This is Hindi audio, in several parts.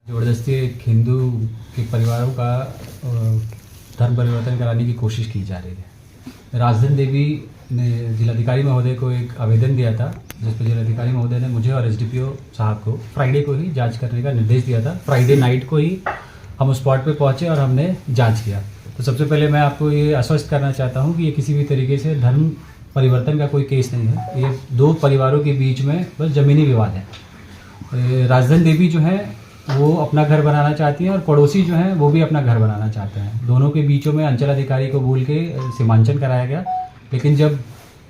ज़बरदस्ती एक हिंदू के परिवारों का धर्म परिवर्तन कराने की कोशिश की जा रही है। राजधन देवी ने जिलाधिकारी महोदय को एक आवेदन दिया था, जिस पर जिलाधिकारी महोदय ने मुझे और एसडीपीओ साहब को फ्राइडे को ही जांच करने का निर्देश दिया था। फ्राइडे नाइट को ही हम स्पॉट पे पहुंचे और हमने जांच किया। तो सबसे पहले मैं आपको ये आश्वस्त करना चाहता हूँ कि ये किसी भी तरीके से धर्म परिवर्तन का कोई केस नहीं है। ये दो परिवारों के बीच में बस ज़मीनी विवाद है। राजधन देवी जो है वो अपना घर बनाना चाहती हैं और पड़ोसी जो हैं वो भी अपना घर बनाना चाहते हैं। दोनों के बीचों में अंचल अधिकारी को बोल के सीमांकन कराया गया, लेकिन जब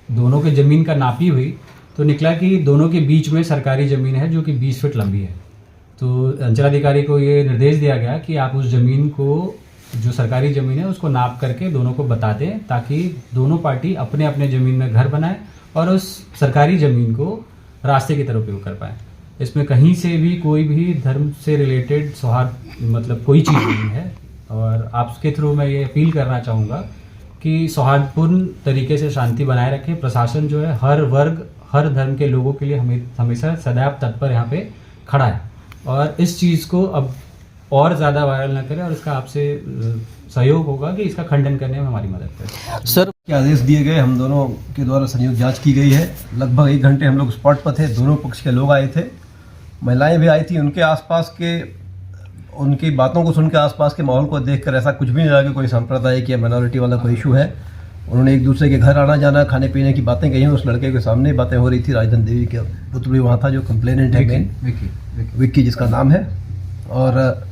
दोनों के ज़मीन का नापी हुई तो निकला कि दोनों के बीच में सरकारी ज़मीन है जो कि 20 फीट लंबी है। तो अंचल अधिकारी को ये निर्देश दिया गया कि आप उस ज़मीन को, जो सरकारी ज़मीन है, उसको नाप करके दोनों को बता दें, ताकि दोनों पार्टी अपने अपने ज़मीन में घर बनाएं और उस सरकारी ज़मीन को रास्ते की तरफ उपयोग कर पाएँ। इसमें कहीं से भी कोई भी धर्म से रिलेटेड सौहार्द मतलब कोई चीज़ नहीं है। और आपके थ्रू मैं ये अपील करना चाहूँगा कि सौहार्दपूर्ण तरीके से शांति बनाए रखें। प्रशासन जो है हर वर्ग, हर धर्म के लोगों के लिए हमेशा सदैव तत्पर यहाँ पे खड़ा है और इस चीज़ को अब और ज़्यादा वायरल न करें और इसका आपसे सहयोग होगा कि इसका खंडन करने में हमारी मदद करें। सर, के आदेश दिए गए, हम दोनों के द्वारा संयुक्त जांच की गई है। लगभग 1 घंटे हम लोग स्पॉट पर थे। दोनों पक्ष के लोग आए थे, महिलाएं भी आई थी। उनके आसपास के, उनकी बातों को सुन के, आसपास के माहौल को देखकर ऐसा कुछ भी नहीं लगा कि कोई सांप्रदायिक या माइनॉरिटी वाला कोई इशू है। उन्होंने एक दूसरे के घर आना जाना, खाने पीने की बातें कही। उस लड़के के सामने बातें हो रही थी। राजधन देवी के पुत्र भी वहाँ था, जो कंप्लेनेंट है, विक्की जिसका नाम है। और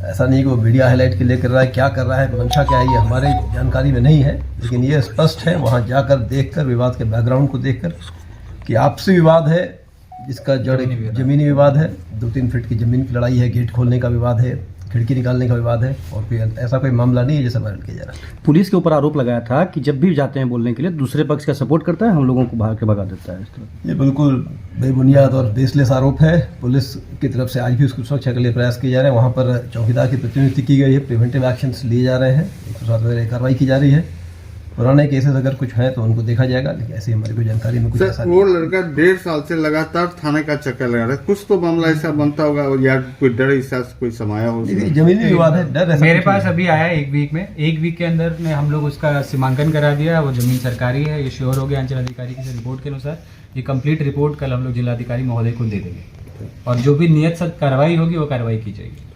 ऐसा नहीं कि वो मीडिया हाईलाइट के लिए कर रहा है, क्या कर रहा है, मंशा क्या है, ये हमारे जानकारी में नहीं है। लेकिन ये स्पष्ट है वहाँ जाकर देखकर, विवाद के बैकग्राउंड को देखकर, कि आपसी विवाद है जिसका जड़ जमीनी विवाद है। 2-3 फीट की ज़मीन की लड़ाई है, गेट खोलने का विवाद है, खिड़की निकालने का विवाद है, और कोई ऐसा कोई मामला नहीं है जैसा वायरल किया जा रहा है। पुलिस के ऊपर आरोप लगाया था कि जब भी जाते हैं बोलने के लिए दूसरे पक्ष का सपोर्ट करता है, हम लोगों को भाग के भगा देता है। इस तरह ये बिल्कुल बेबुनियाद और बेसलेस आरोप है। पुलिस की तरफ से आज भी उसकी सुरक्षा के लिए प्रयास किए जा रहे हैं। वहाँ पर चौकीदार की प्रतिनियुक्ति की गई है, प्रिवेंटिव एक्शंस लिए जा रहे हैं, 107 कार्रवाई की जा रही है। पुराने केसेस अगर कुछ हैं तो उनको देखा जाएगा, लेकिन ऐसी हमारी कोई जानकारी में कुछ ऐसा वो लड़का 1.5 साल से लगातार थाने का चक्कर लगा रहा है। कुछ तो मामला ऐसा बनता होगा और या कोई डर ऐसा कोई समाया हो। जमीनी विवाद है, डर ऐसा मेरे पास अभी आया 1 वीक में, 1 वीक के अंदर में हम लोग उसका सीमांकन करा दिया। वो जमीन सरकारी है, ये श्योर हो गया अंचल अधिकारी की रिपोर्ट के अनुसार। ये कंप्लीट रिपोर्ट कल हम लोग जिलाधिकारी महोदय को दे देंगे और जो भी नियत कार्रवाई होगी वो कार्रवाई की जाएगी।